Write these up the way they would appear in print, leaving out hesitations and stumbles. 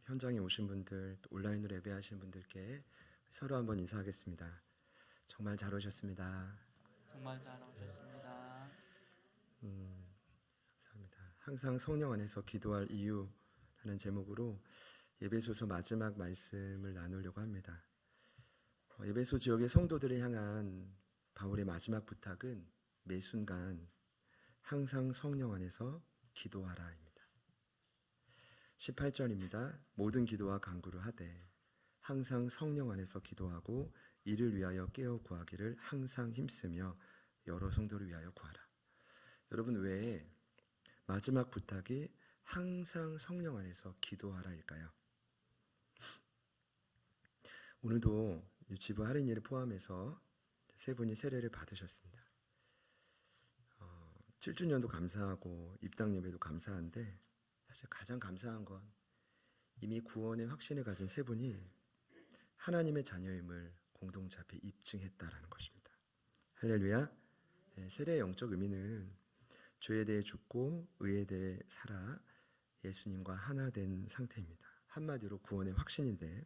현장에 오신 분들, 또 온라인으로 예배하시는 분들께 서로 한번 인사하겠습니다. 정말 잘 오셨습니다. 정말 잘 오셨습니다. 감사합니다. 항상 성령 안에서 기도할 이유라는 제목으로 예배소서 마지막 말씀을 나누려고 합니다. 예배소 지역의 성도들을 향한 바울의 마지막 부탁은 매 순간 항상 성령 안에서 기도하라입니다. 18절입니다. 모든 기도와 간구를 하되 항상 성령 안에서 기도하고 이를 위하여 깨어 구하기를 항상 힘쓰며 여러 성도를 위하여 구하라. 여러분, 왜 마지막 부탁이 항상 성령 안에서 기도하라일까요? 오늘도 유치부 할인이를 포함해서 세 분이 세례를 받으셨습니다. 7주년도 감사하고 입당 예배도 감사한데 사실 가장 감사한 건 이미 구원의 확신을 가진 세 분이 하나님의 자녀임을 공동체 앞에 입증했다라는 것입니다. 할렐루야. 세례의 영적 의미는 죄에 대해 죽고 의에 대해 살아 예수님과 하나 된 상태입니다. 한마디로 구원의 확신인데,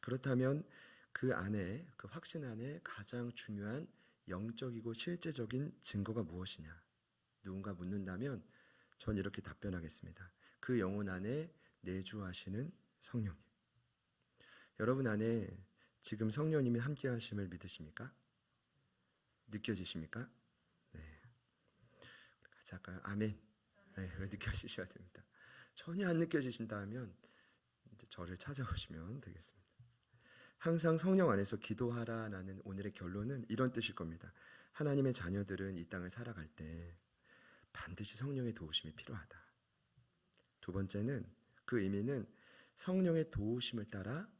그렇다면 그 안에, 그 확신 안에 가장 중요한 영적이고 실제적인 증거가 무엇이냐? 누군가 묻는다면 전 이렇게 답변하겠습니다. 그 영혼 안에 내주하시는 성령님. 여러분 안에 지금 성령님이 함께 하심을 믿으십니까? 느껴지십니까? 네. 같이 할까요? 아멘. 네, 느껴지셔야 됩니다. 전혀 안 느껴지신다 하면 이제 저를 찾아오시면 되겠습니다. 항상 성령 안에서 기도하라라는 오늘의 결론은 이런 뜻일 겁니다. 하나님의 자녀들은 이 땅을 살아갈 때 반드시 성령의 도우심이 필요하다. 두 번째는 그 의미는 성령의 도우심을 따라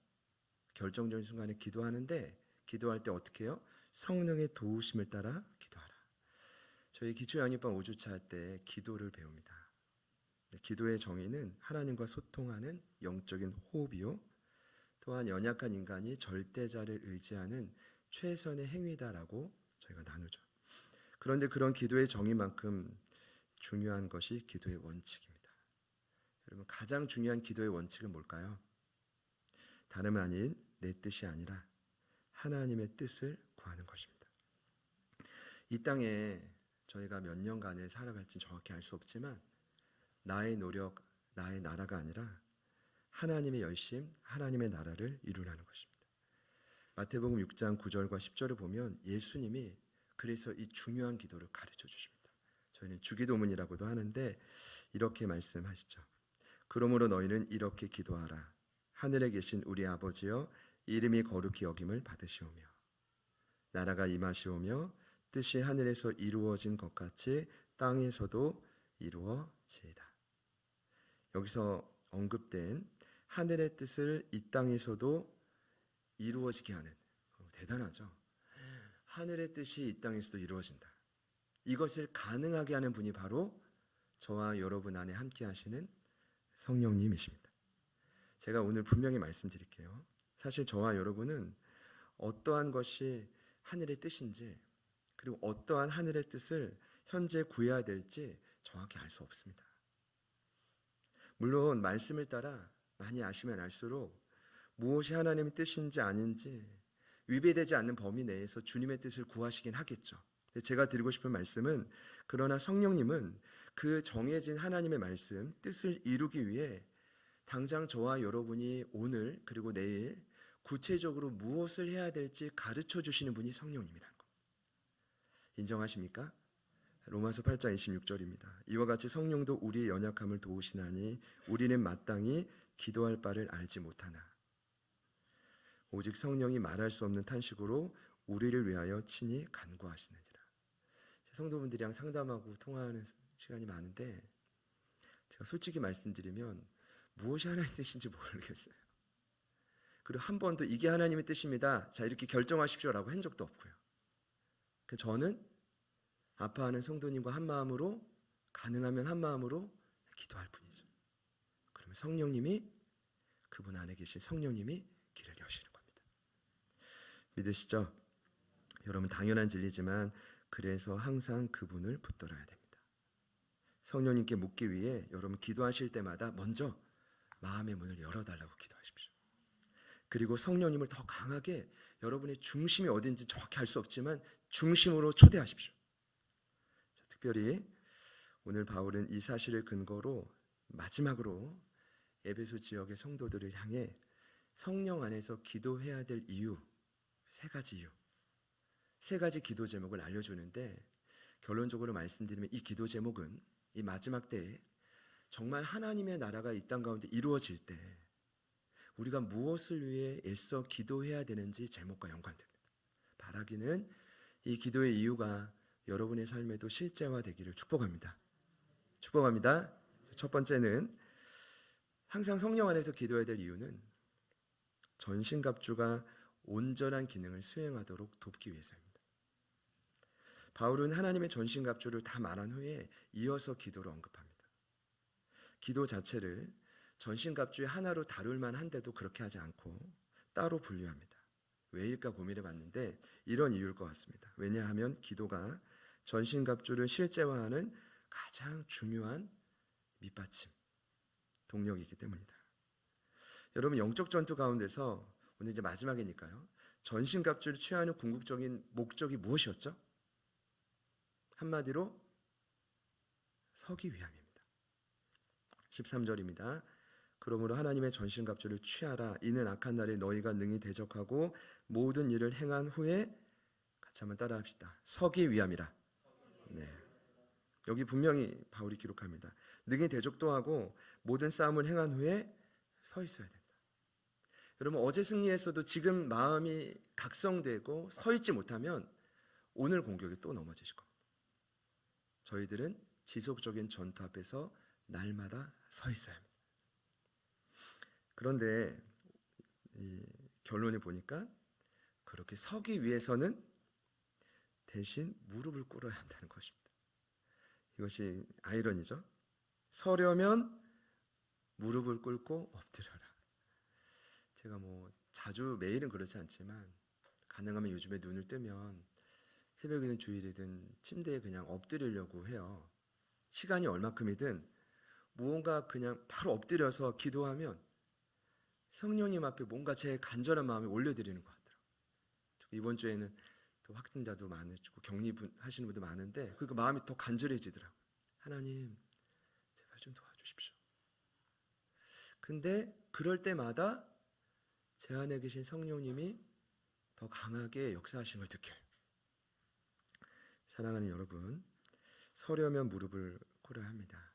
결정적인 순간에 기도하는데, 기도할 때 어떻게 해요? 성령의 도우심을 따라 기도하라. 저희 기초양육반 5주차 할 때 기도를 배웁니다. 기도의 정의는 하나님과 소통하는 영적인 호흡이요, 또한 연약한 인간이 절대자를 의지하는 최선의 행위다라고 저희가 나누죠. 그런데 그런 기도의 정의만큼 중요한 것이 기도의 원칙입니다. 여러분, 가장 중요한 기도의 원칙은 뭘까요? 다름 아닌 내 뜻이 아니라 하나님의 뜻을 구하는 것입니다. 이 땅에 저희가 몇 년간을 살아갈지 정확히 알 수 없지만 나의 노력, 나의 나라가 아니라 하나님의 열심, 하나님의 나라를 이루라는 것입니다. 마태복음 6장 9절과 10절을 보면 예수님이 그래서 이 중요한 기도를 가르쳐 주십니다. 저희는 주기도문이라고도 하는데 이렇게 말씀하시죠. 그러므로 너희는 이렇게 기도하라. 하늘에 계신 우리 아버지여, 이름이 거룩히 여김을 받으시오며 나라가 임하시오며 뜻이 하늘에서 이루어진 것 같이 땅에서도 이루어지이다. 여기서 언급된 하늘의 뜻을 이 땅에서도 이루어지게 하는, 대단하죠. 하늘의 뜻이 이 땅에서도 이루어진다. 이것을 가능하게 하는 분이 바로 저와 여러분 안에 함께 하시는 성령님이십니다. 제가 오늘 분명히 말씀드릴게요. 사실 저와 여러분은 어떠한 것이 하늘의 뜻인지, 그리고 어떠한 하늘의 뜻을 현재 구해야 될지 정확히 알 수 없습니다. 물론 말씀을 따라 많이 아시면 알수록 무엇이 하나님의 뜻인지 아닌지 위배되지 않는 범위 내에서 주님의 뜻을 구하시긴 하겠죠. 제가 드리고 싶은 말씀은, 그러나 성령님은 그 정해진 하나님의 말씀, 뜻을 이루기 위해 당장 저와 여러분이 오늘 그리고 내일 구체적으로 무엇을 해야 될지 가르쳐 주시는 분이 성령님이라는 것. 인정하십니까? 로마서 8장 26절입니다. 이와 같이 성령도 우리의 연약함을 도우시나니 우리는 마땅히 기도할 바를 알지 못하나 오직 성령이 말할 수 없는 탄식으로 우리를 위하여 친히 간구하시느니라. 성도분들이랑 상담하고 통화하는 시간이 많은데 제가 솔직히 말씀드리면 무엇이 하나님의 뜻인지 모르겠어요. 그리고 한 번도 이게 하나님의 뜻입니다, 자 이렇게 결정하십시오라고 한 적도 없고요. 저는 아파하는 성도님과 한 마음으로, 가능하면 한 마음으로 기도할 뿐이죠. 그러면 성령님이, 그분 안에 계신 성령님이 길을 여시는 겁니다. 믿으시죠? 여러분, 당연한 진리지만 그래서 항상 그분을 붙들어야 됩니다. 성령님께 묻기 위해 여러분 기도하실 때마다 먼저 마음의 문을 열어달라고 기도하십시오. 그리고 성령님을 더 강하게 여러분의 중심이 어딘지 정확히 알 수 없지만 중심으로 초대하십시오. 자, 특별히 오늘 바울은 이 사실을 근거로 마지막으로 에베소 지역의 성도들을 향해 성령 안에서 기도해야 될 이유, 세 가지 기도 제목을 알려주는데, 결론적으로 말씀드리면 이 기도 제목은 이 마지막 때에 정말 하나님의 나라가 이 땅 가운데 이루어질 때 우리가 무엇을 위해 애써 기도해야 되는지 제목과 연관됩니다. 바라기는 이 기도의 이유가 여러분의 삶에도 실제화되기를 축복합니다. 첫 번째는 항상 성령 안에서 기도해야 될 이유는 전신갑주가 온전한 기능을 수행하도록 돕기 위해서입니다. 바울은 하나님의 전신갑주를 다 말한 후에 이어서 기도를 언급합니다. 기도 자체를 전신갑주의 하나로 다룰만 한데도 그렇게 하지 않고 따로 분류합니다. 왜일까 고민해 봤는데 이런 이유일 것 같습니다. 왜냐하면 기도가 전신갑주를 실제화하는 가장 중요한 밑받침, 동력이기 때문이다. 여러분, 영적 전투 가운데서 오늘 이제 마지막이니까요, 전신갑주를 취하는 궁극적인 목적이 무엇이었죠? 한마디로 서기 위함입니다. 13절입니다. 그러므로 하나님의 전신갑주를 취하라. 이는 악한 날에 너희가 능히 대적하고 모든 일을 행한 후에, 같이 한번 따라합시다. 서기 위함이라. 네. 여기 분명히 바울이 기록합니다. 능히 대적도 하고 모든 싸움을 행한 후에 서 있어야 된다. 여러분, 어제 승리했어도 지금 마음이 각성되고 서 있지 못하면 오늘 공격에 또 넘어지실 겁니다. 저희들은 지속적인 전투 앞에서 날마다 서 있어야 합니다. 그런데 이 결론을 보니까 그렇게 서기 위해서는 대신 무릎을 꿇어야 한다는 것입니다. 이것이 아이러니죠. 서려면 무릎을 꿇고 엎드려라. 제가 자주 매일은 그렇지 않지만 가능하면 요즘에 눈을 뜨면 새벽이든 주일이든 침대에 그냥 엎드리려고 해요. 시간이 얼마큼이든 무언가 그냥 바로 엎드려서 기도하면 성령님 앞에 뭔가 제 간절한 마음을 올려드리는 것 같더라고요. 이번 주에는 또 확진자도 많으시고 격리하시는 분도 많은데 그 마음이 더 간절해지더라고요. 하나님, 제발 좀 도와주십시오. 근데 그럴 때마다 제 안에 계신 성령님이 더 강하게 역사하시는 걸 느껴요. 사랑하는 여러분, 서려면 무릎을 꿇어야 합니다.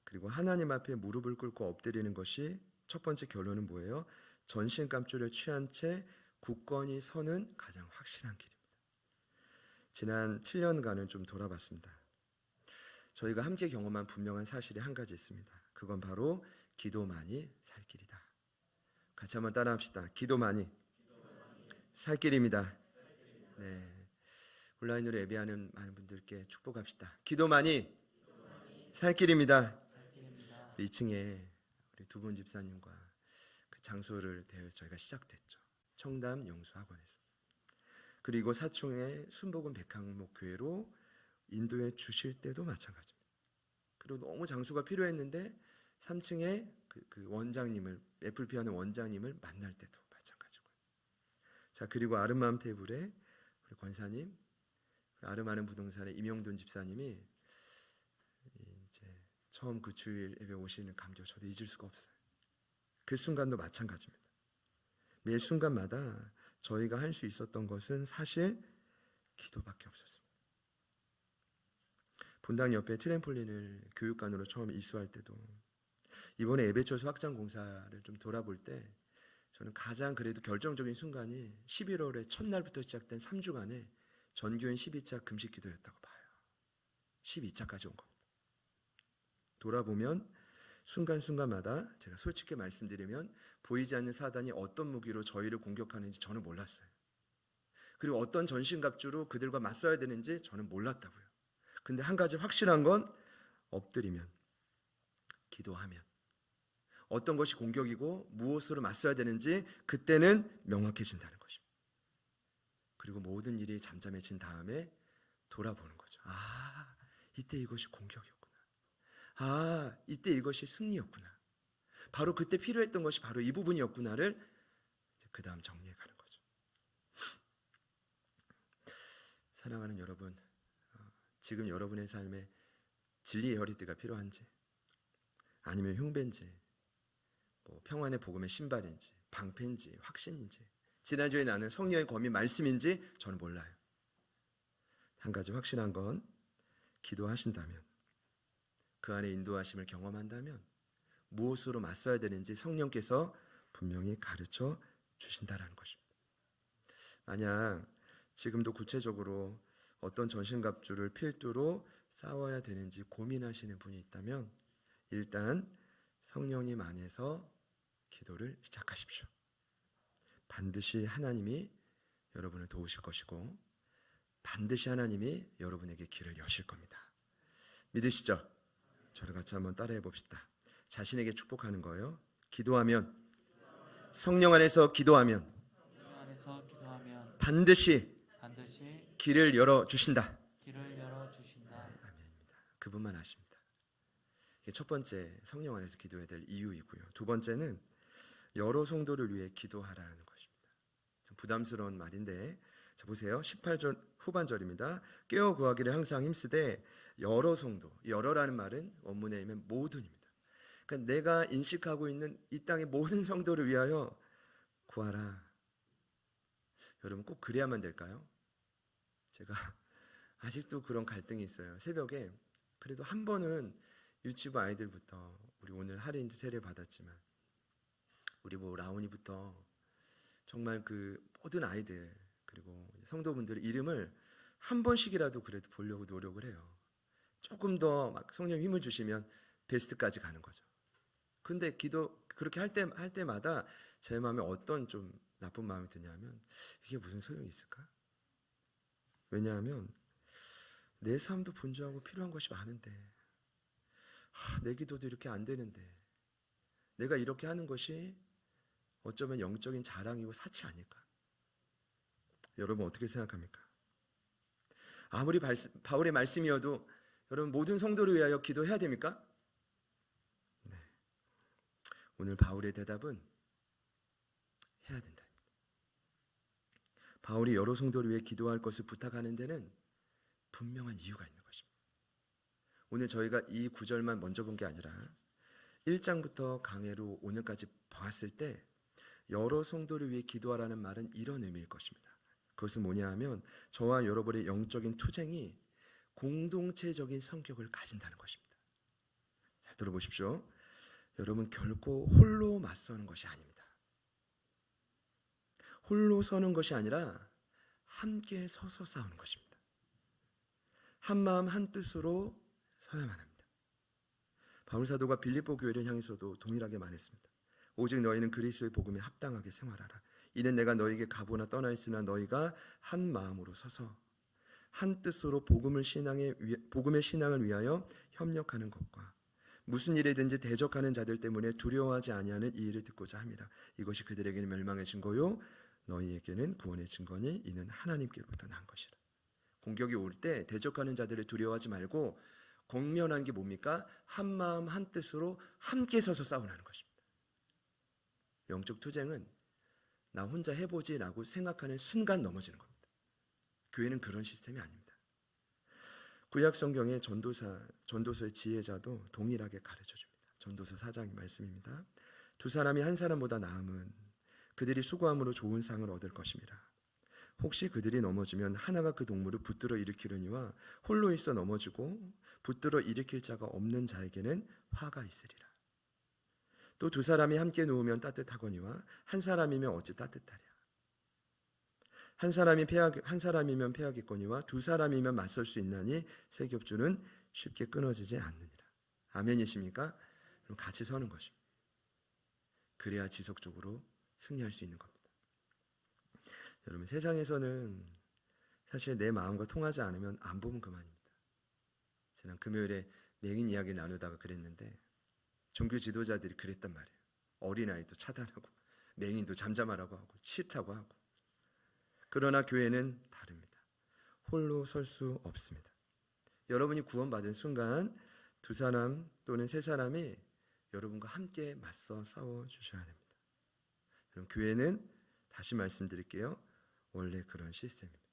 그리고 하나님 앞에 무릎을 꿇고 엎드리는 것이 첫 번째 결론은 뭐예요? 전신갑주를 취한 채 굳건히 서는 가장 확실한 길입니다. 지난 7년간을 좀 돌아봤습니다. 저희가 함께 경험한 분명한 사실이 한 가지 있습니다. 그건 바로 기도만이 살 길이다. 같이 한번 따라합시다. 기도만이 살 길입니다. 네, 온라인으로 예배하는 많은 분들께 축복합시다. 기도만이 살 길입니다. 2층에 우리 두 분 집사님과 그 장소를 대여 저희가 시작됐죠. 청담 영수학원에서. 그리고 사총의 순복음 백항목 교회로 인도해 주실 때도 마찬가지입니다. 그리고 너무 장소가 필요했는데 3층에 그 원장님을, 애플피 하는 원장님을 만날 때도 마찬가지고요. 자, 그리고 아름마음 테이블에 우리 권사님, 아름하는 부동산의 임영돈 집사님이 이제 처음 그 주일 예배 오시는 감격 저도 잊을 수가 없어요. 그 순간도 마찬가지입니다. 매 순간마다 저희가 할 수 있었던 것은 사실 기도밖에 없었습니다. 본당 옆에 트램폴린을 교육관으로 처음 이수할 때도, 이번에 예배처소 확장 공사를 좀 돌아볼 때 저는 가장 그래도 결정적인 순간이 11월의 첫날부터 시작된 3주간의 전교인 12차 금식 기도였다고 봐요. 12차까지 온 겁니다. 돌아보면 순간순간마다 제가 솔직히 말씀드리면 보이지 않는 사단이 어떤 무기로 저희를 공격하는지 저는 몰랐어요. 그리고 어떤 전신갑주로 그들과 맞서야 되는지 저는 몰랐다고요. 근데 한 가지 확실한 건 엎드리면, 기도하면 어떤 것이 공격이고 무엇으로 맞서야 되는지 그때는 명확해진다는 것입니다. 그리고 모든 일이 잠잠해진 다음에 돌아보는 거죠. 이때 이것이 공격이었구나. 이때 이것이 승리였구나. 바로 그때 필요했던 것이 바로 이 부분이었구나를 그 다음 정리해 가는 거죠. 사랑하는 여러분, 지금 여러분의 삶에 진리의 허리띠가 필요한지, 아니면 흉배인지, 평안의 복음의 신발인지, 방패인지, 확신인지, 지난주에 나는 성령의 검이 말씀인지 저는 몰라요. 한 가지 확신한 건 기도하신다면, 그 안에 인도하심을 경험한다면 무엇으로 맞서야 되는지 성령께서 분명히 가르쳐 주신다라는 것입니다. 만약 지금도 구체적으로 어떤 전신갑주를 필두로 싸워야 되는지 고민하시는 분이 있다면 일단 성령님 안에서 기도를 시작하십시오. 반드시 하나님이 여러분을 도우실 것이고 반드시 하나님이 여러분에게 길을 여실 겁니다. 믿으시죠? 저를 같이 한번 따라해 봅시다. 자신에게 축복하는 거예요. 기도하면, 성령 안에서 기도하면 반드시 길을 열어주신다. 아멘입니다. 그분만 아십니다. 이게 첫 번째, 성령 안에서 기도해야 될 이유이고요. 두 번째는 여러 성도를 위해 기도하라는 것입니다. 좀 부담스러운 말인데, 자 보세요. 18절 후반절입니다. 깨어 구하기를 항상 힘쓰되 여러 성도, 여러라는 말은 원문에 의하면 모든입니다. 그러니까 내가 인식하고 있는 이 땅의 모든 성도를 위하여 구하라. 여러분 꼭 그래야만 될까요? 제가 아직도 그런 갈등이 있어요. 새벽에 그래도 한 번은 유치부 아이들부터, 우리 오늘 할인 세례 받았지만 우리 라온이부터 정말 그 모든 아이들 그리고 성도분들의 이름을 한 번씩이라도 그래도 보려고 노력을 해요. 조금 더 막 성령 힘을 주시면 베스트까지 가는 거죠. 근데 기도 그렇게 할 때마다 제 마음에 어떤 좀 나쁜 마음이 드냐면 이게 무슨 소용이 있을까? 왜냐하면 내 삶도 분주하고 필요한 것이 많은데 내 기도도 이렇게 안 되는데 내가 이렇게 하는 것이 어쩌면 영적인 자랑이고 사치 아닐까? 여러분 어떻게 생각합니까? 아무리 바울의 말씀이어도 여러분 모든 성도를 위하여 기도해야 됩니까? 네. 오늘 바울의 대답은 해야 된다. 바울이 여러 성도를 위해 기도할 것을 부탁하는 데는 분명한 이유가 있는 것입니다. 오늘 저희가 이 구절만 먼저 본 게 아니라 1장부터 강해로 오늘까지 봤을 때 여러 성도를 위해 기도하라는 말은 이런 의미일 것입니다. 그것은 뭐냐 하면 저와 여러분의 영적인 투쟁이 공동체적인 성격을 가진다는 것입니다. 잘 들어보십시오. 여러분 결코 홀로 맞서는 것이 아닙니다. 홀로 서는 것이 아니라 함께 서서 싸우는 것입니다. 한 마음 한 뜻으로 서야만 합니다. 바울 사도가 빌립보 교회를 향해서도 동일하게 말했습니다. 오직 너희는 그리스도의 복음에 합당하게 생활하라. 이는 내가 너희에게 가보나 떠나 있으나 너희가 한 마음으로 서서 한 뜻으로 복음의 신앙을 위하여 협력하는 것과 무슨 일이든지 대적하는 자들 때문에 두려워하지 아니하는 이 일을 듣고자 함이라. 이것이 그들에게는 멸망의 증거요 너희에게는 구원의 증거니 이는 하나님께로부터 난 것이라. 공격이 올 때 대적하는 자들을 두려워하지 말고 공면한 게 뭡니까? 한 마음 한 뜻으로 함께 서서 싸우라는 것입니다. 영적 투쟁은 나 혼자 해보지라고 생각하는 순간 넘어지는 겁니다. 교회는 그런 시스템이 아닙니다. 구약 성경의 전도서의 지혜자도 동일하게 가르쳐줍니다. 전도서 4장의 말씀입니다. 두 사람이 한 사람보다 나음은 그들이 수고함으로 좋은 상을 얻을 것입니다. 혹시 그들이 넘어지면 하나가 그 동물을 붙들어 일으키려니와 홀로 있어 넘어지고 붙들어 일으킬 자가 없는 자에게는 화가 있으리라. 또 두 사람이 함께 누우면 따뜻하거니와 한 사람이면 어찌 따뜻하랴. 한 사람이면 패하겠거니와 두 사람이면 맞설 수 있나니 세 겹줄은 쉽게 끊어지지 않느니라. 아멘이십니까? 그럼 같이 서는 것입니다. 그래야 지속적으로 승리할 수 있는 겁니다. 여러분 세상에서는 사실 내 마음과 통하지 않으면 안 보면 그만입니다. 지난 금요일에 맹인 이야기를 나누다가 그랬는데 종교 지도자들이 그랬단 말이에요. 어린아이도 차단하고 맹인도 잠잠하라고 하고 싫다고 하고. 그러나 교회는 다릅니다. 홀로 설 수 없습니다. 여러분이 구원받은 순간 두 사람 또는 세 사람이 여러분과 함께 맞서 싸워 주셔야 됩니다. 그럼 교회는 다시 말씀드릴게요. 원래 그런 시스템입니다.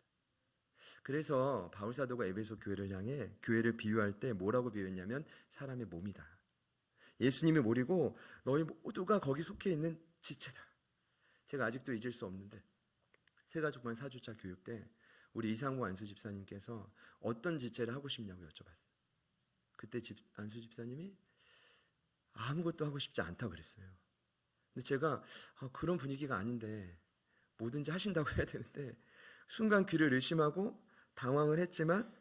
그래서 바울 사도가 에베소 교회를 향해 교회를 비유할 때 뭐라고 비유했냐면 사람의 몸이다. 예수님이 몸이고 너희 모두가 거기 속해 있는 지체다. 제가 아직도 잊을 수 없는데 세가족반 사주차 교육 때 우리 이상구 안수 집사님께서 어떤 지체를 하고 싶냐고 여쭤봤어요. 그때 안수 집사님이 아무것도 하고 싶지 않다고 그랬어요. 근데 제가 그런 분위기가 아닌데 뭐든지 하신다고 해야 되는데 순간 귀를 의심하고 당황을 했지만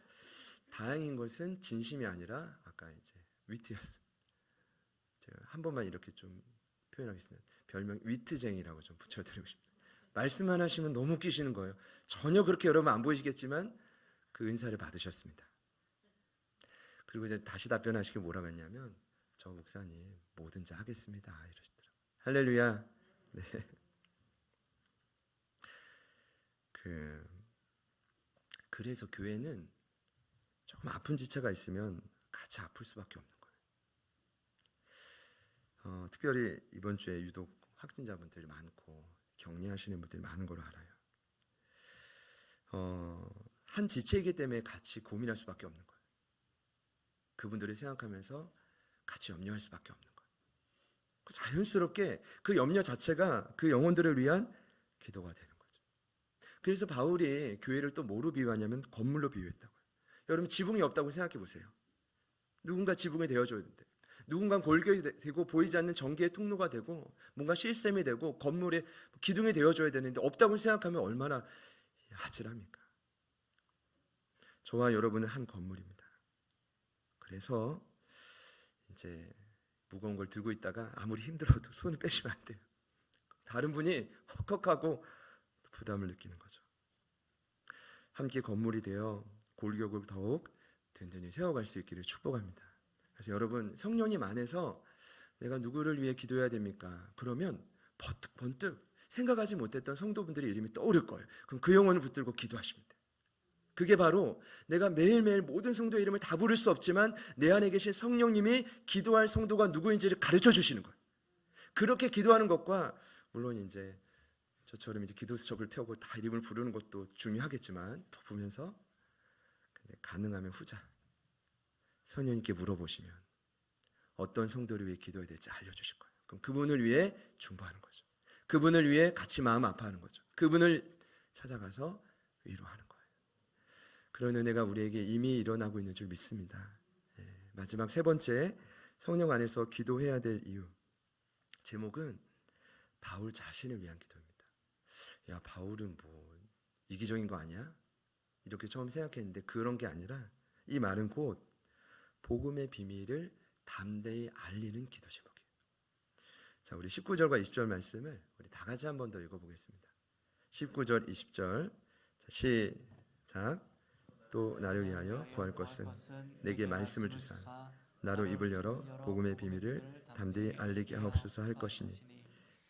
다행인 것은 진심이 아니라 아까 이제 위트였어요. 제가 한 번만 이렇게 좀 표현하겠습니다. 별명 위트쟁이라고 좀 붙여드리고 싶습니다. 말씀만 하시면 너무 웃기시는 거예요. 전혀 그렇게 여러분 안 보이시겠지만 그 은사를 받으셨습니다. 그리고 이제 다시 답변하시길 뭐라고 했냐면 저 목사님 뭐든지 하겠습니다 이러시더라고요. 할렐루야. 네. 그래서 교회는 조금 아픈 지체가 있으면 같이 아플 수밖에 없는 거예요. 특별히 이번 주에 유독 확진자분들이 많고 격리하시는 분들이 많은 걸로 알아요. 한 지체이기 때문에 같이 고민할 수밖에 없는 거예요. 그분들을 생각하면서 같이 염려할 수밖에 없는 거예요. 자연스럽게 그 염려 자체가 그 영혼들을 위한 기도가 되는 거죠. 그래서 바울이 교회를 또 뭐로 비유하냐면 건물로 비유했다고요. 여러분 지붕이 없다고 생각해 보세요. 누군가 지붕이 되어줘야 된대. 누군가 골격이 되고 보이지 않는 전기의 통로가 되고 뭔가 시스템이 되고 건물의 기둥이 되어줘야 되는데 없다고 생각하면 얼마나 아찔합니까? 저와 여러분은 한 건물입니다. 그래서 이제 무거운 걸 들고 있다가 아무리 힘들어도 손을 빼시면 안 돼요. 다른 분이 헉헉하고 부담을 느끼는 거죠. 함께 건물이 되어 골격을 더욱 든든히 세워갈 수 있기를 축복합니다. 그래서 여러분 성령님 안에서 내가 누구를 위해 기도해야 됩니까? 그러면 번뜩 생각하지 못했던 성도분들의 이름이 떠오를 거예요. 그럼 그 영혼을 붙들고 기도하시면 돼요. 그게 바로 내가 매일매일 모든 성도의 이름을 다 부를 수 없지만 내 안에 계신 성령님이 기도할 성도가 누구인지를 가르쳐 주시는 거예요. 그렇게 기도하는 것과 물론 이제 저처럼 이제 기도 수첩을 펴고 다 이름을 부르는 것도 중요하겠지만 보면서 근데 가능하면 후자 선녀님께 물어보시면 어떤 성도를 위해 기도해야 될지 알려주실 거예요. 그럼 그분을 위해 중보하는 거죠. 그분을 위해 같이 마음 아파하는 거죠. 그분을 찾아가서 위로하는 거예요. 그런 은혜가 우리에게 이미 일어나고 있는 줄 믿습니다. 마지막 세 번째, 성령 안에서 기도해야 될 이유. 제목은 바울 자신을 위한 기도입니다. 야, 바울은 뭐 이기적인 거 아니야? 이렇게 처음 생각했는데 그런 게 아니라 이 말은 곧 복음의 비밀을 담대히 알리는 기도 제목이에요. 자, 우리 19절과 20절 말씀을 우리 다 같이 한 번 더 읽어보겠습니다. 19절, 20절. 자, 시작. 또 나를 위하여 구할 것은 내게 말씀을 주사 나로 입을 열어 복음의 비밀을 담대히 알리게 하옵소서 할 것이니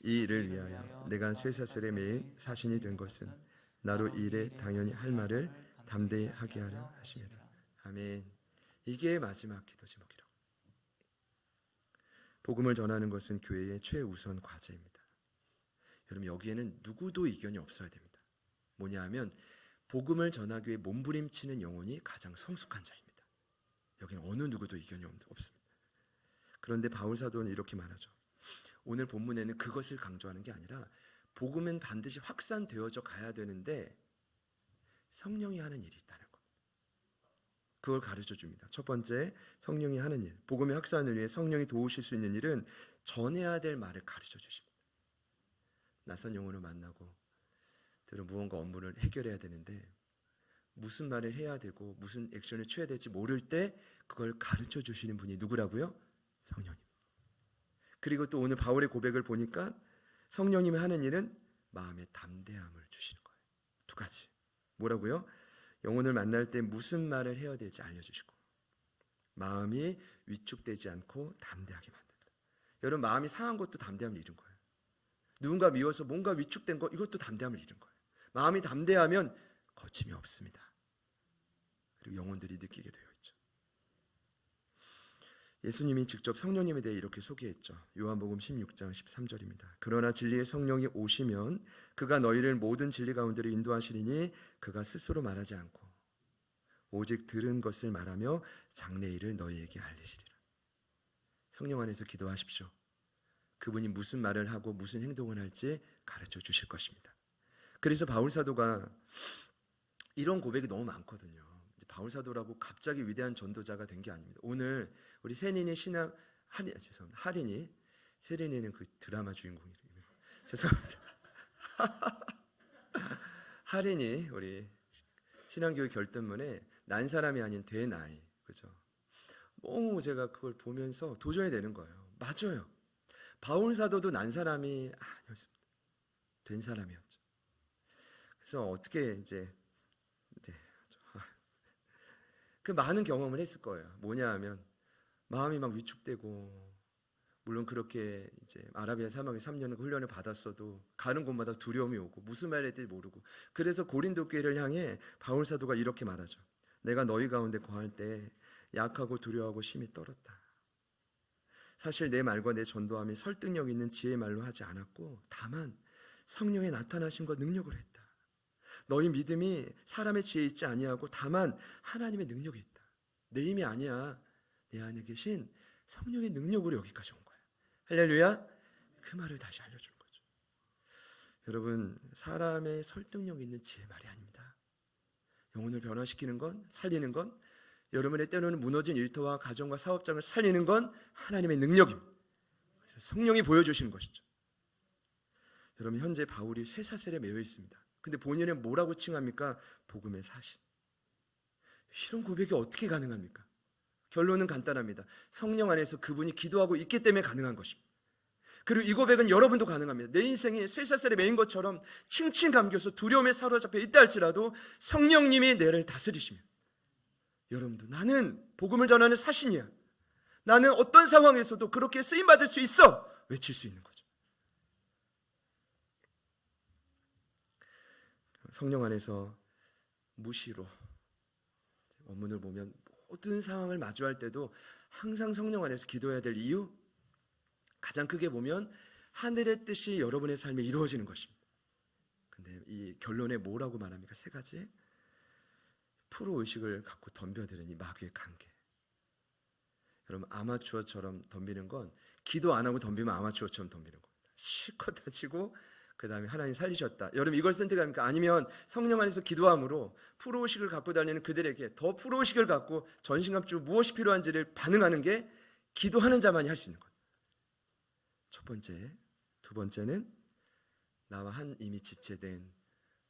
이 일을 위하여 내가 쇠사슬에 매인 사신이 된 것은 나로 이 일에 당연히 할 말을 담대히 하게 하려 하심이라. 아멘. 이게 마지막 기도 제목이라고. 복음을 전하는 것은 교회의 최우선 과제입니다. 여러분 여기에는 누구도 이견이 없어야 됩니다. 뭐냐 하면 복음을 전하기 위해 몸부림치는 영혼이 가장 성숙한 자입니다. 여기는 어느 누구도 이견이 없습니다. 그런데 바울 사도는 이렇게 말하죠. 오늘 본문에는 그것을 강조하는 게 아니라 복음은 반드시 확산되어져 가야 되는데 성령이 하는 일이 있다는 겁니다. 그걸 가르쳐 줍니다. 첫 번째, 성령이 하는 일. 복음의 확산을 위해 성령이 도우실 수 있는 일은 전해야 될 말을 가르쳐 주십니다. 낯선 영혼을 만나고 들은 무언가 업무를 해결해야 되는데 무슨 말을 해야 되고 무슨 액션을 취해야 될지 모를 때 그걸 가르쳐 주시는 분이 누구라고요? 성령님. 그리고 또 오늘 바울의 고백을 보니까 성령님이 하는 일은 마음의 담대함을 주시는 거예요. 두 가지. 뭐라고요? 영혼을 만날 때 무슨 말을 해야 될지 알려주시고 마음이 위축되지 않고 담대하게 만든다. 여러분 마음이 상한 것도 담대함을 잃은 거예요. 누군가 미워서 뭔가 위축된 거 이것도 담대함을 잃은 거예요. 마음이 담대하면 거침이 없습니다. 그리고 영혼들이 느끼게 되어 있죠. 예수님이 직접 성령님에 대해 이렇게 소개했죠. 요한복음 16장 13절입니다. 그러나 진리의 성령이 오시면 그가 너희를 모든 진리 가운데로 인도하시리니 그가 스스로 말하지 않고 오직 들은 것을 말하며 장래일을 너희에게 알리시리라. 성령 안에서 기도하십시오. 그분이 무슨 말을 하고 무슨 행동을 할지 가르쳐 주실 것입니다. 그래서 바울 사도가 이런 고백이 너무 많거든요. 바울 사도라고 갑자기 위대한 전도자가 된 게 아닙니다. 오늘 우리 세린이 신앙 하린이 세린이는 그 드라마 주인공이에요. 죄송합니다. 하린이 우리 신앙교육 결단문에 난 사람이 아닌 된 아이, 그죠? 너무 제가 그걸 보면서 도전이 되는 거예요. 맞아요. 바울 사도도 난 사람이 아니었습니다. 된 사람이었죠. 그래서 어떻게 이제 그 많은 경험을 했을 거예요. 뭐냐 하면 마음이 막 위축되고, 물론 그렇게 이제 아라비아 사막에 3년 훈련을 받았어도 가는 곳마다 두려움이 오고 무슨 말을 해야 될지 모르고, 그래서 고린도 교회를 향해 바울 사도가 이렇게 말하죠. 내가 너희 가운데 거할 때 약하고 두려워하고 심히 떨었다. 사실 내 말과 내 전도함이 설득력 있는 지혜의 말로 하지 않았고 다만 성령의 나타나심과 능력으로 했다. 너희 믿음이 사람의 지혜에 있지 아니하고 다만 하나님의 능력이 있다. 내 힘이 아니야. 내 안에 계신 성령의 능력으로 여기까지 온 거야. 할렐루야. 그 말을 다시 알려주는 거죠. 여러분, 사람의 설득력 있는 지혜 말이 아닙니다. 영혼을 변화시키는 건, 살리는 건, 여러분의 때로는 무너진 일터와 가정과 사업장을 살리는 건 하나님의 능력입니다. 그래서 성령이 보여주시는 것이죠. 여러분, 현재 바울이 쇠사슬에 매여 있습니다. 근데 본인은 뭐라고 칭합니까? 복음의 사신. 이런 고백이 어떻게 가능합니까? 결론은 간단합니다. 성령 안에서 그분이 기도하고 있기 때문에 가능한 것입니다. 그리고 이 고백은 여러분도 가능합니다. 내 인생이 쇠사슬에 매인 것처럼 칭칭 감겨서 두려움에 사로잡혀 있다 할지라도 성령님이 내를 다스리시면 여러분도 나는 복음을 전하는 사신이야. 나는 어떤 상황에서도 그렇게 쓰임받을 수 있어. 외칠 수 있는 거죠. 성령 안에서 무시로, 원문을 보면 모든 상황을 마주할 때도 항상 성령 안에서 기도해야 될 이유, 가장 크게 보면 하늘의 뜻이 여러분의 삶에 이루어지는 것입니다. 근데 이 결론에 뭐라고 말합니까? 세 가지. 프로 의식을 갖고 덤벼드는 이 마귀의 관계. 여러분, 아마추어처럼 덤비는 건, 기도 안 하고 덤비면 아마추어처럼 덤비는 겁니다. 실컷 다치고 그 다음에 하나님 살리셨다. 여러분, 이걸 선택합니까? 아니면 성령 안에서 기도함으로 프로의식을 갖고 다니는 그들에게 더 프로의식을 갖고 전신갑주 무엇이 필요한지를 반응하는 게 기도하는 자만이 할 수 있는 거예요. 첫 번째. 두 번째는 나와 한 이미 지체된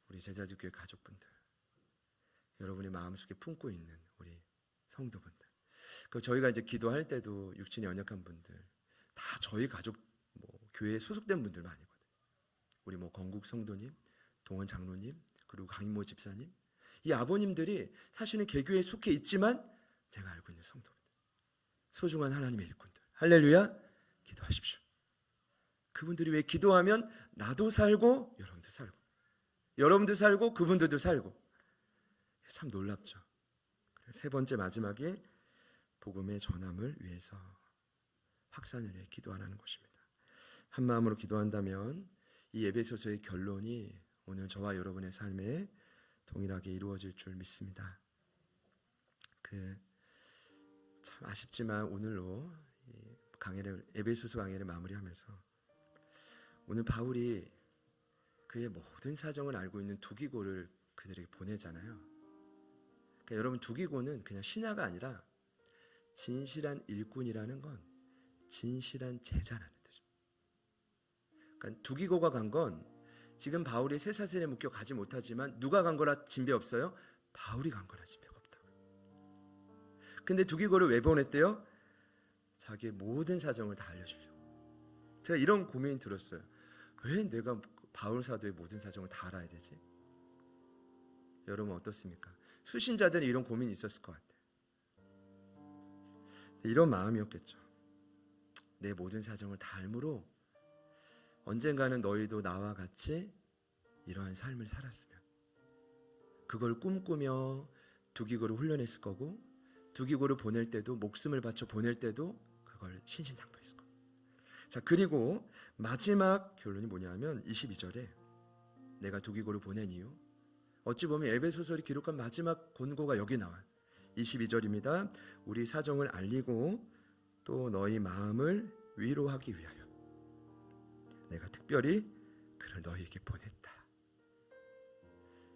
우리 제자주교회 가족분들, 여러분의 마음속에 품고 있는 우리 성도분들, 그 저희가 이제 기도할 때도 육신이 연약한 분들 다 저희 가족, 교회에 소속된 분들만 아니거든요. 우리 건국 성도님, 동원 장로님, 그리고 강인모 집사님, 이 아버님들이 사실은 개교에 속해 있지만 제가 알고 있는 성도분들, 소중한 하나님의 일꾼들. 할렐루야. 기도하십시오. 그분들이 왜 기도하면 나도 살고 여러분도 살고, 여러분도 살고 그분들도 살고, 참 놀랍죠. 세 번째, 마지막에 복음의 전함을 위해서, 확산을 위해 기도하라는 것입니다. 한 마음으로 기도한다면 이 에베소서의 결론이 오늘 저와 여러분의 삶에 동일하게 이루어질 줄 믿습니다. 참 아쉽지만 오늘로 에베소서 강해를 마무리하면서, 오늘 바울이 그의 모든 사정을 알고 있는 두기고를 그들에게 보내잖아요. 그러니까 여러분, 두기고는 그냥 신하가 아니라 진실한 일꾼이라는 건 진실한 제자라는 뜻입니다. 그러니까 두기고가 간 건 지금 바울이 쇠사슬에 묶여 가지 못하지만 누가 간 거라 진배 없어요? 바울이 간 거라 진배가 없다고. 근데 두기고를 왜 보냈대요? 자기의 모든 사정을 다 알려주려고. 제가 이런 고민이 들었어요. 왜 내가 바울 사도의 모든 사정을 다 알아야 되지? 여러분 어떻습니까? 수신자들은 이런 고민이 있었을 것 같아요. 이런 마음이었겠죠. 내 모든 사정을 다 알므로 언젠가는 너희도 나와 같이 이러한 삶을 살았으면, 그걸 꿈꾸며 두기고를 훈련했을 거고, 두기고를 보낼 때도 목숨을 바쳐 보낼 때도 그걸 신신당부했을 겁니다. 자, 그리고 마지막 결론이 뭐냐면 22절에 내가 두기고를 보낸 이유, 어찌 보면 에베소서를 기록한 마지막 권고가 여기 나와요. 22절입니다. 우리 사정을 알리고 또 너희 마음을 위로하기 위하여 내가 특별히 그를 너희에게 보냈다.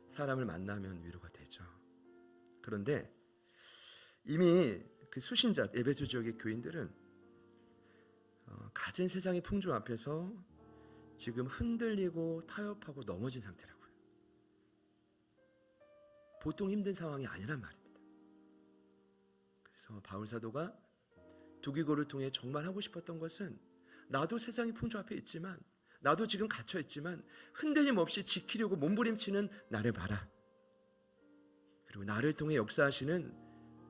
사람을 만나면 위로가 되죠. 그런데 이미 그 수신자 에베소 지역의 교인들은 가진 세상의 풍조 앞에서 지금 흔들리고 타협하고 넘어진 상태라고요. 보통 힘든 상황이 아니란 말입니다. 그래서 바울 사도가 두기고를 통해 정말 하고 싶었던 것은 나도 세상의 풍조 앞에 있지만, 나도 지금 갇혀 있지만 흔들림 없이 지키려고 몸부림치는 나를 봐라. 그리고 나를 통해 역사하시는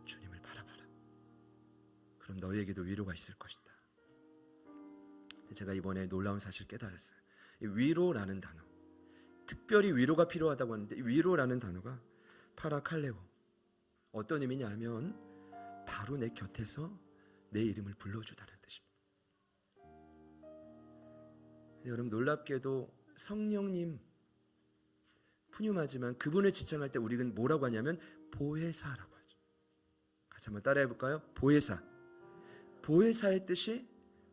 주님을 바라봐라. 그럼 너희에게도 위로가 있을 것이다. 제가 이번에 놀라운 사실 깨달았어요. 이 위로라는 단어, 특별히 위로가 필요하다고 하는데 이 위로라는 단어가 파라칼레오, 어떤 의미냐 하면 바로 내 곁에서 내 이름을 불러주다는 뜻입니다. 여러분, 놀랍게도 성령님 푸뉴마지만 그분을 지칭할 때 우리는 뭐라고 하냐면 보혜사라고 하죠. 같이 한번 따라해 볼까요? 보혜사. 보혜사의 뜻이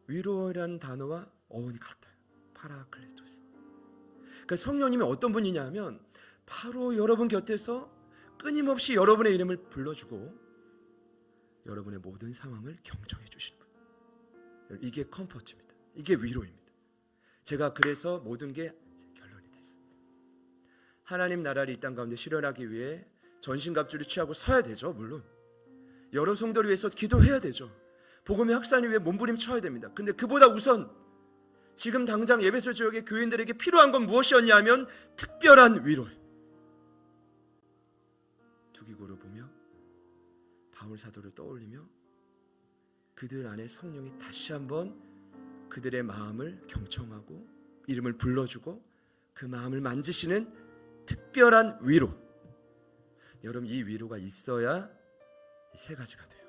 위로라는 단어와 어원이 같아요. 파라클레토스. 그러니까 성령님이 어떤 분이냐 하면 바로 여러분 곁에서 끊임없이 여러분의 이름을 불러주고 여러분의 모든 상황을 경청해 주시는 분. 이게 컴포트입니다. 이게 위로입니다. 제가 그래서 모든 게 결론이 됐습니다. 하나님 나라를 이 땅 가운데 실현하기 위해 전신갑주를 취하고 서야 되죠. 물론 여러 성도를 위해서 기도해야 되죠. 복음의 확산을 위해 몸부림쳐야 됩니다. 근데 그보다 우선 지금 당장 에베소 지역의 교인들에게 필요한 건 무엇이었냐 하면 특별한 위로예요. 두기고를 보며 바울 사도를 떠올리며 그들 안에 성령이 다시 한번 그들의 마음을 경청하고 이름을 불러주고 그 마음을 만지시는 특별한 위로. 여러분, 이 위로가 있어야 이 세 가지가 돼요.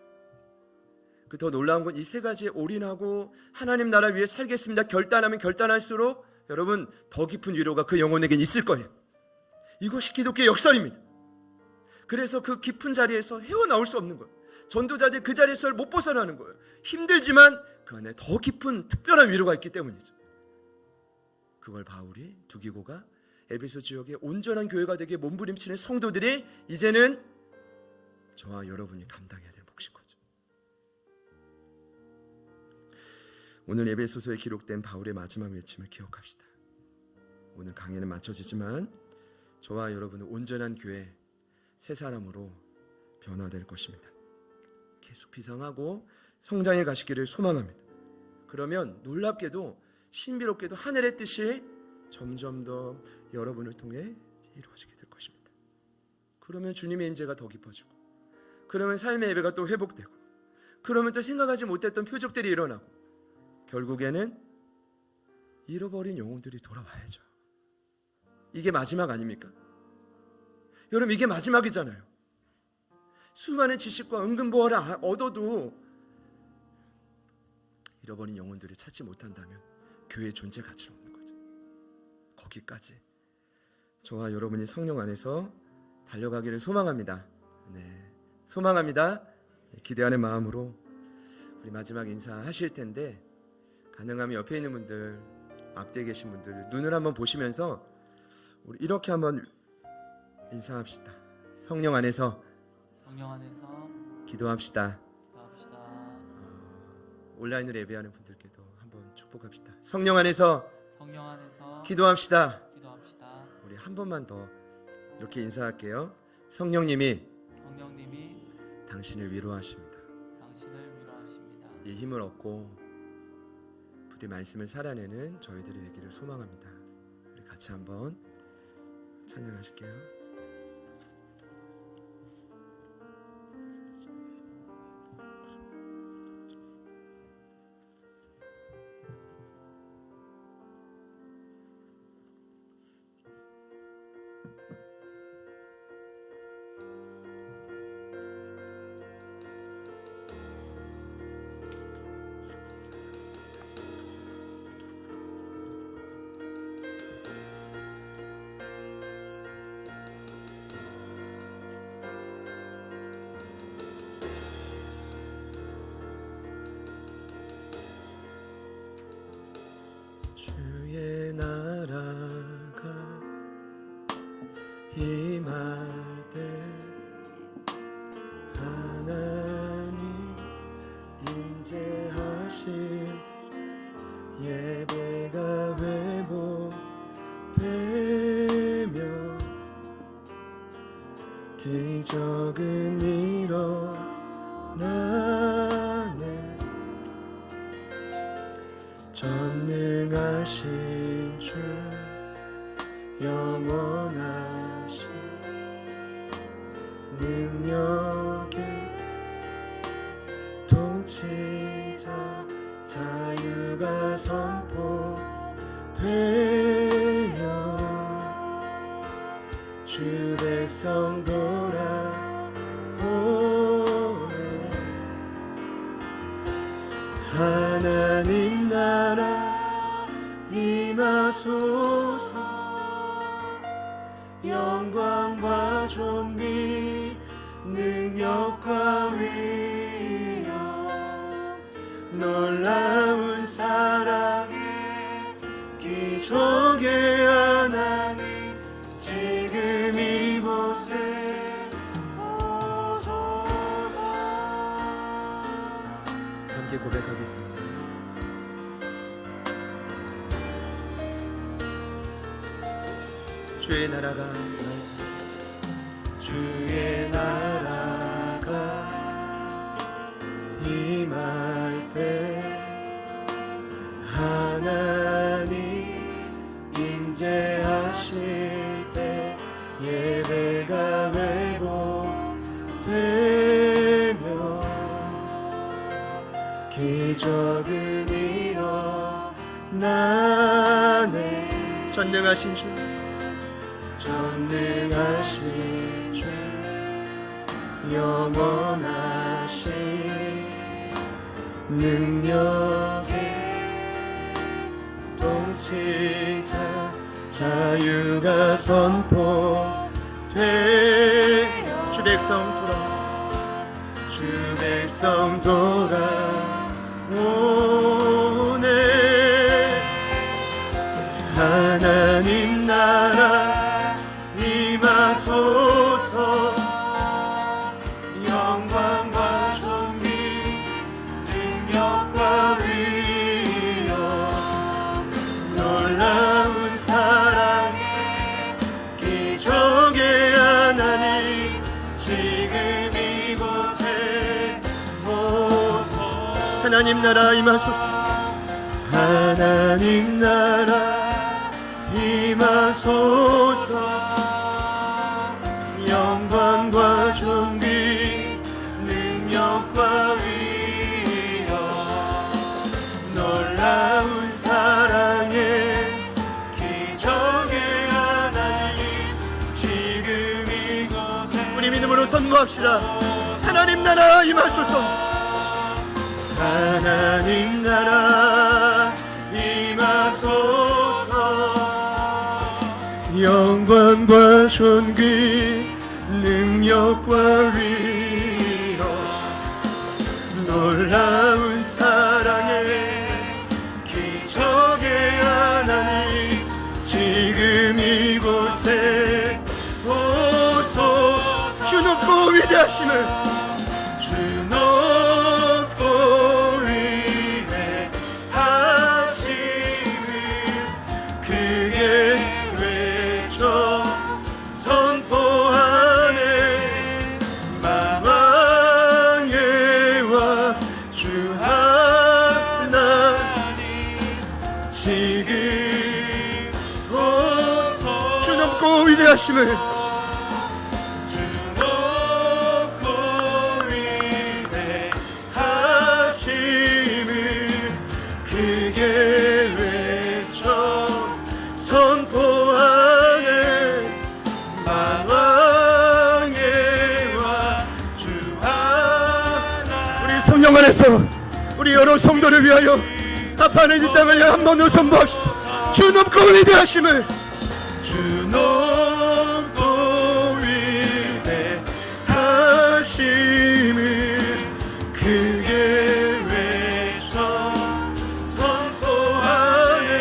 그 더 놀라운 건 이 세 가지에 올인하고 하나님 나라 위해 살겠습니다 결단하면 결단할수록 여러분 더 깊은 위로가 그 영혼에겐 있을 거예요. 이것이 기독교의 역설입니다. 그래서 그 깊은 자리에서 헤어나올 수 없는 거예요. 전도자들 그 자리에서 못 벗어나는 거예요. 힘들지만 그 안에 더 깊은 특별한 위로가 있기 때문이죠. 그걸 바울이 두기고가 에베소 지역의 온전한 교회가 되게 몸부림치는 성도들이 이제는 저와 여러분이 감당해야 될 몫인 거죠. 오늘 에베소서에 기록된 바울의 마지막 외침을 기억합시다. 오늘 강의는 마쳐지지만 저와 여러분은 온전한 교회, 새 사람으로 변화될 것입니다. 계속 비상하고 성장해 가시기를 소망합니다. 그러면 놀랍게도 신비롭게도 하늘의 뜻이 점점 더 여러분을 통해 이루어지게 될 것입니다. 그러면 주님의 임재가 더 깊어지고, 그러면 삶의 예배가 또 회복되고, 그러면 또 생각하지 못했던 표적들이 일어나고, 결국에는 잃어버린 영혼들이 돌아와야죠. 이게 마지막 아닙니까? 여러분, 이게 마지막이잖아요. 수많은 지식과 은근보화를 얻어도 잃어버린 영혼들을 찾지 못한다면 교회의 존재 가치가 없는 거죠. 거기까지 저와 여러분이 성령 안에서 달려가기를 소망합니다. 네, 소망합니다. 기대하는 마음으로 우리 마지막 인사하실 텐데, 가능하면 옆에 있는 분들, 앞뒤에 계신 분들 눈을 한번 보시면서 우리 이렇게 한번 인사합시다. 성령 안에서 기도합시다. 온라인으로 예배하는 분들께도 한번 축복합시다. 성령 안에서 기도합시다. 우리 한 번만 더 이렇게 인사할게요. 성령님이 당신을 위로하십니다. 이 힘을 얻고 부디 말씀을 살아내는 저희들이 되기를 소망합니다. 우리 같이 한번 찬양하실게요. 주의 나라가 임할 때 하나님 임재하실 예배가 회복되며 기적은 일어나네. 전능하신 주 영원하신 능력의 통치자 자유가 선포되며 주 백성 돌아오네. 하나님 나라 임하소서. 영광과 존귀 능력과 위엄 놀라운 사랑의 기적의 하나님 지금 이곳에 오소서. 함께 고백하겠습니다. 주의 나라가 임할 때 하나님 임재하실 때 예배가 회복되며 기적은 일어나네. 전능하신 주 영원하신 능력의 통치자 자유가 선포돼 주 백성 돌아오네. 하나님 나라 임하소서. 영광과 존귀 능력과 위엄 놀라운 사랑의 기적의 하나님 지금 이곳에 오소서. 하나님 나라 임하소서. 하나님 나라 임하소서. 영광과 존귀 능력과 위엄 놀라운 사랑의 기적의 하나님 지금 이곳에 우리 믿음으로 선포합시다. 하나님 나라 임하소서. 하나님 나라 임하소서. 영광과 존귀 능력과 위엄 놀라운 사랑의 기적의 하나님 지금 이곳에 오소서. 주 높고 위대하심을 주 높고 위대하심을 크게 외쳐 선포하네. 만왕의 주 하나님 지금 주 높고 위대하심을 주 높고 위대하심을 크게 외쳐 선포하네. 만왕의 주 하나님. 우리 성령 안에서 우리 여러 성도를 위하여 아파하는 이 땅을 한 번 더 선포합시다. 주 높고 위대하심을 주 높고 위대하심을 크게 외쳐 선포하네.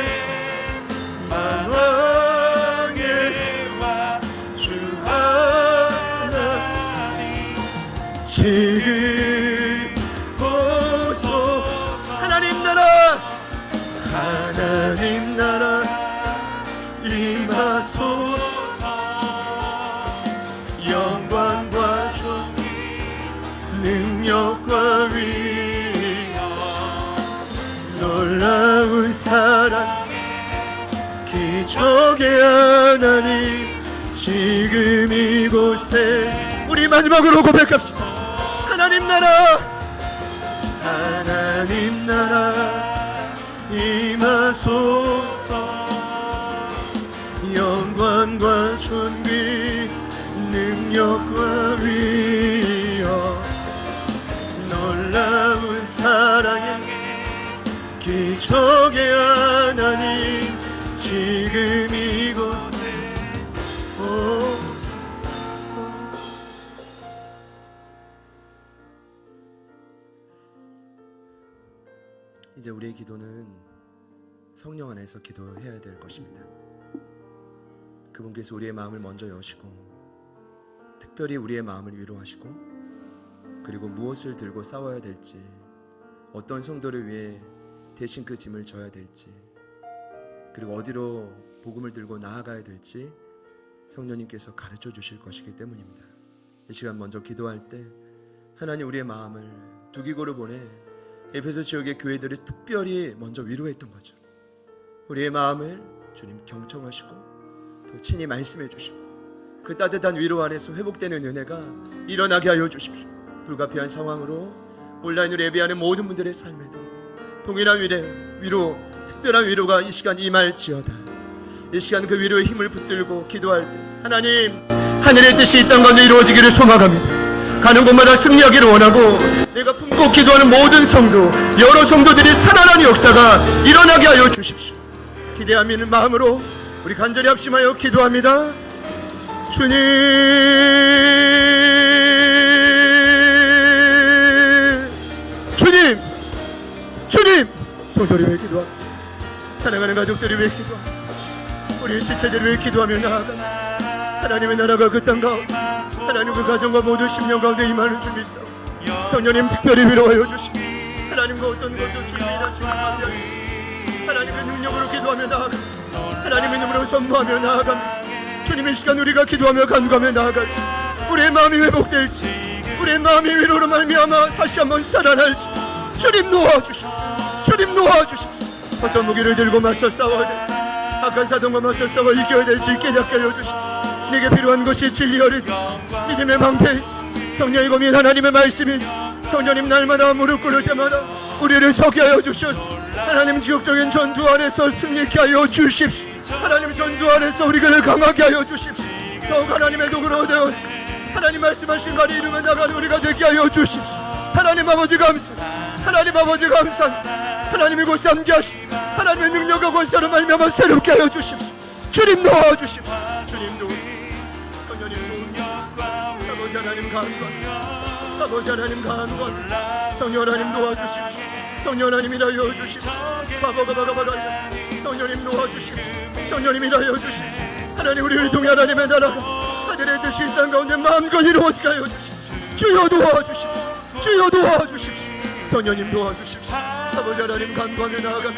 임하소서. 영광과 존귀 능력과 위엄 놀라운 사랑 기적의 하나님 지금 이곳에 우리 마지막으로 고백합시다. 하나님 나라 하나님 나라 임하소서. 영광과 존귀 능력과 위엄 놀라운 사랑의 기적의 하나님 지금 이곳에 오소서. 이제 우리의 기도는 성령 안에서 기도해야 될 것입니다. 그분께서 우리의 마음을 먼저 여시고 특별히 우리의 마음을 위로하시고 그리고 무엇을 들고 싸워야 될지 어떤 성도를 위해 대신 그 짐을 져야 될지 그리고 어디로 복음을 들고 나아가야 될지 성령님께서 가르쳐 주실 것이기 때문입니다. 이 시간 먼저 기도할 때 하나님 우리의 마음을 두기고를 보내 에베소 지역의 교회들을 특별히 먼저 위로했던 거죠. 우리의 마음을 주님 경청하시고 또 친히 말씀해 주시고 그 따뜻한 위로 안에서 회복되는 은혜가 일어나게 하여 주십시오. 불가피한 상황으로 온라인으로 예배하는 모든 분들의 삶에도 동일한 위로 특별한 위로가 이 시간 임할지어다. 이 시간 그 위로의 힘을 붙들고 기도할 때 하나님 하늘의 뜻이 이 땅 가운데 이루어지기를 소망합니다. 가는 곳마다 승리하기를 원하고 내가 품고 기도하는 모든 성도 여러 성도들이 살아나는 역사가 일어나게 하여 주십시오. 기대하는 마음으로 우리 간절히 합심하여 기도합니다. 주님 주님 주님 성도를 위해 기도합니다. 사랑하는 가족들을 위해 기도합니다. 우리 지체들을 위해 기도하며 나아가 하나님의 나라가 그 땅 가운데 하나님 그 가정과 모든 심령 가운데 임하는 줄 믿사 성령님 특별히 위로하여 주시고 하나님과 어떤 것도 주님이 일하시길 바라며 하나님의 능력으로 기도하며 나아가 하나님의 이름으로 선포하며 나아갑니다. 주님의 시간 우리가 기도하며 간구하며 나아갈 우리의 마음이 회복될지 우리의 마음이 위로로 말미암아 다시 한번 살아날지 주님 놓아주시오. 주님 놓아주시오. 어떤 무기를 들고 맞서 싸워야 될지 악한 사동과 맞서 싸워 이겨야 될지 깨닫게 하여 주시오. 내게 필요한 것이 진리가 될지 믿음의 방패인지 성령의 검인 하나님의 말씀인지 성령님 날마다 무릎 꿇을 때마다 우리를 서게 하여 주시옵소서. 하나님 지역적인 전투 안에서 승리케 하여 주십시오. 하나님 전투 안에서 우리를 강하게 하여 주십시오. 더욱 하나님의 도구로 되어서 하나님 말씀하신 바를 이루며 나가는 우리가 되게 하여 주십시오. 하나님 아버지 감사합니다. 하나님 아버지 감사합니다. 하나님이 곧 삼계하시니 하나님의 능력과 권세로 말미암아 새롭게 하여 주십시오. 주님 도와주십시오. 주님 도와주십시오. 성령님 도와주십시오. 아버지 하나님 간구합니다. 아버지 하나님 간구합니다. 성령 하나님 도와주십시오. 성령 하나님 일하여 주십시오. 바바바바바바가 성령님 도와주십시오. 성령님 일하여 주십시오. 하나님 우리를 통해 하나님의 나라가 하늘의 뜻이 이 땅 가운데 마음껏 이루어지게 하여 주십시오. 주여 도와주십시오. 주여 도와주십시오. 성령님 도와주십시오. 아버지 하나님 간구하며 나아가며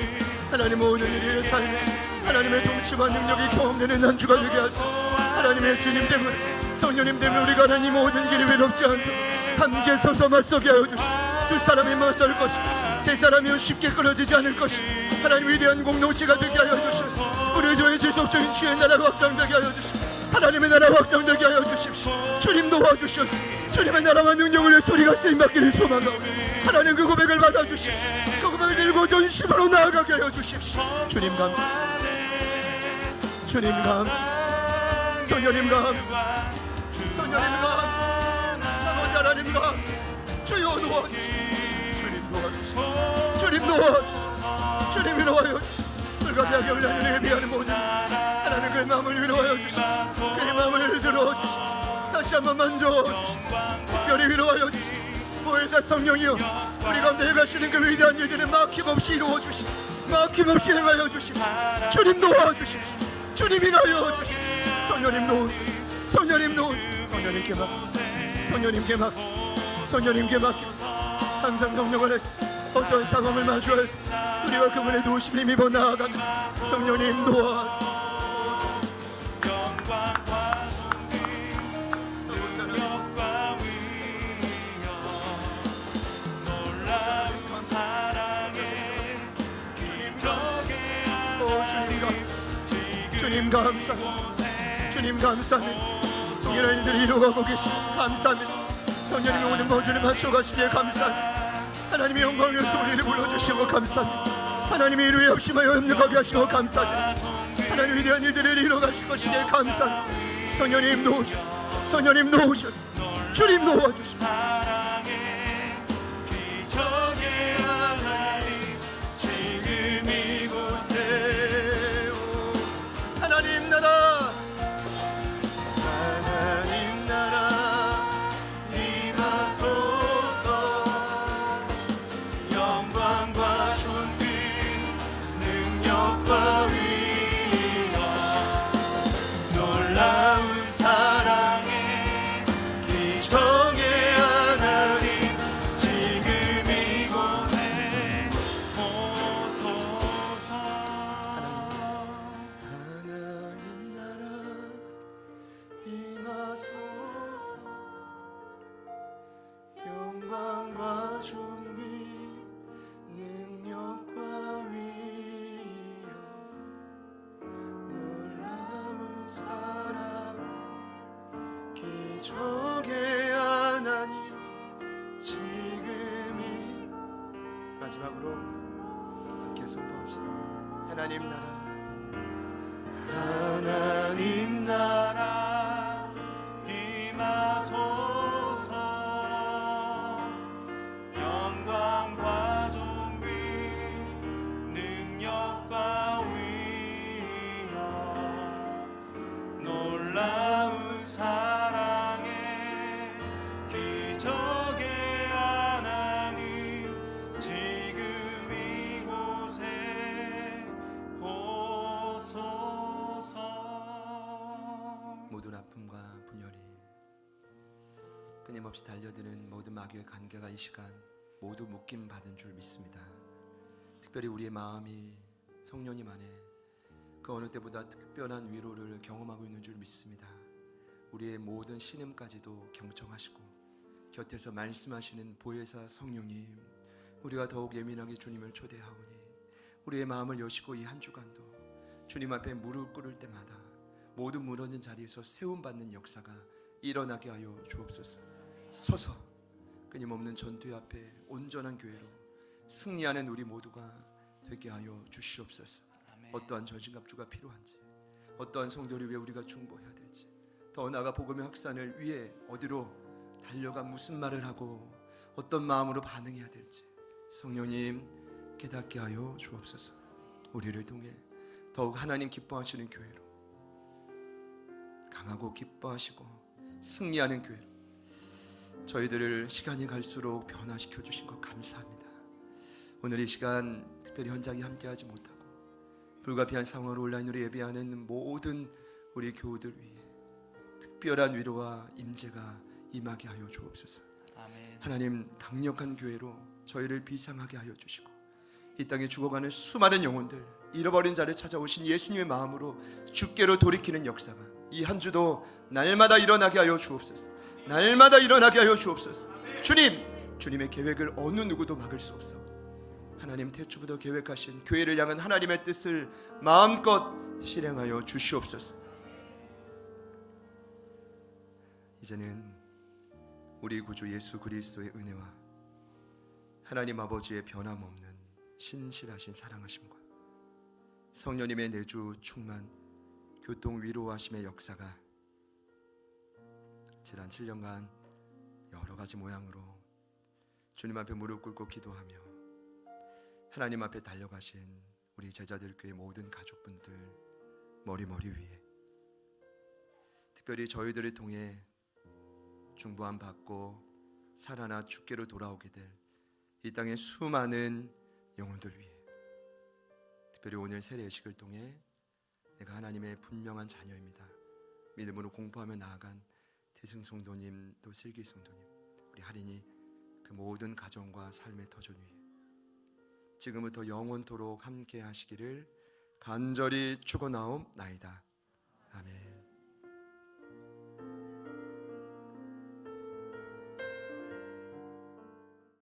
하나님 모든 일의 삶에 하나님의 통치와 능력이 경험되는 한 주가 되게 하소서. 하나님의 예수님 때문에 성령님 때문에 우리가 하나님 모든 길이 외롭지 않도록 함께 서서 맞서게 하여 주시고 두 사람이 맞설 것이 세 사람이 쉽게 끊어지지 않을 것이 하나님 위대한 공동체가 되게 하여 주시옵소서. 우리 조의 지속적인 주의 나라가 확장되게 하여 주시고 하나님의 나라가 확장되게 하여 주십시오. 주님 도와주시옵소서. 주님의 나라와 능력을 소리가 쓰임받기를 소망하오니 하나님 그 고백을 받아주십시오. 그 고백을 들고 전심으로 나아가게 하여 주십시오. 주님 감사합니다. 주님 감사합니다. 성령님 감사합니다. 성령님 감사합니다. 아버지 하나님 감사합니다. 주여 도와주십시오. 주님 도와주십시오. 주님 도와주십시오. 주님 위로하여 주십시오. 불가피하게 올라오는 예비하는 모든 하나님 그의 마음을 위로하여 주십시오. 그의 마음을 들어주십시오. 다시 한번 만져주십시오. 특별히 위로하여 주십시오. 보혜사 성령이여 우리 가운데 가시는 그 위대한 일들을 막힘없이 이루어주십시오. 막힘없이 행하여 주십시오. 주님 도와주십시오. 주님 인하여 주십시오. 성령님 도와주십시오. 성령님 도와주십시오. 성령님께 맡깁니다. 성령님께 맡깁니다. 성령님께 맡깁니다. 항상 성령 안에서 어떤 상황을 마주할 우리와 그분의 도우심을 입어 나아가는 성령님 도와주십시오. 주님 감사합니다. 주님 감사합니다. 동일한 일들을 이루어가고 계시니 감사합니다. 성령님이 오는 모두를 맞춰가시기에 감사합니다. 하나님의 영광을 위해서 우리를 불러주시고 감사합니다. 하나님의 이루에 없이마여 협력하게 하시고 감사합니다. 하나님 위대한 일들을 이루어가실 것이기에 감사합니다. 성령님 놓으셔, 성령님 놓으셔, 주님 놓아주시고 하나님 나라, 하나님 나라 임하소서. 영광과 존귀 능력과 위엄 놀라운 사랑의 기적의 하나님 지금 이곳에 오소서. 하나님 나라 임하소서. 영광과 존귀 능력과 위엄 놀라운 사랑 기적의 하나님 지금이. 마지막으로 함께 선포합시다. 하나님 나라, 하나님 나라 임하소서. 영광과 존귀 능력과 위엄 놀라운 사랑의 기적의 하나님 지금 이곳에 오소서. 모든 아픔과 분열이 끊임없이 달려드는 모든 마귀의 관계가 이 시간 모두 묶임 받은 줄 믿습니다. 특별히 우리의 마음이 성령님 안에 그 어느 때보다 특별한 위로를 경험하고 있는 줄 믿습니다. 우리의 모든 신음까지도 경청하시고 곁에서 말씀하시는 보혜사 성령님, 우리가 더욱 예민하게 주님을 초대하오니 우리의 마음을 여시고 이 한 주간도 주님 앞에 무릎 꿇을 때마다 모든 무너진 자리에서 세움받는 역사가 일어나게 하여 주옵소서. 서서 끊임없는 전투의 앞에 온전한 교회로 승리하는 우리 모두가 되게 하여 주시옵소서. 아멘. 어떠한 전신갑주가 필요한지, 어떠한 성도를 위해 우리가 중보해야 될지, 더 나아가 복음의 확산을 위해 어디로 달려가 무슨 말을 하고 어떤 마음으로 반응해야 될지 성령님 깨닫게 하여 주옵소서. 우리를 통해 더욱 하나님 기뻐하시는 교회로, 강하고 기뻐하시고 승리하는 교회로 저희들을 시간이 갈수록 변화시켜 주신 것 감사합니다. 오늘 이 시간 특별히 현장에 함께하지 못하고 불가피한 상황으로 온라인으로 예배하는 모든 우리 교우들 위해 특별한 위로와 임재가 임하게 하여 주옵소서. 아멘. 하나님 강력한 교회로 저희를 비상하게 하여 주시고 이 땅에 죽어가는 수많은 영혼들, 잃어버린 자를 찾아오신 예수님의 마음으로 주께로 돌이키는 역사가 이 한 주도 날마다 일어나게 하여 주옵소서. 날마다 일어나게 하여 주옵소서. 주님의 계획을 어느 누구도 막을 수 없어. 하나님 태초부터 계획하신 교회를 향한 하나님의 뜻을 마음껏 실행하여 주시옵소서. 이제는 우리 구주 예수 그리스도의 은혜와 하나님 아버지의 변함없는 신실하신 사랑하심과 성령님의 내주 충만 교통 위로하심의 역사가 지난 7년간 여러 가지 모양으로 주님 앞에 무릎 꿇고 기도하며 하나님 앞에 달려가신 우리 제자들 교회 모든 가족분들 머리 위에 특별히 저희들을 통해 중보함 받고 살아나 주께로 돌아오게 될 이 땅의 수많은 영혼들 위해 특별히 오늘 세례 예식을 통해 내가 하나님의 분명한 자녀입니다 믿음으로 공포하며 나아간 태승 성도님 또 슬기 성도님 우리 할인이 그 모든 가정과 삶의 터전 위에 지금부터 영원토록 함께 하시기를 간절히 축원하옵나이다.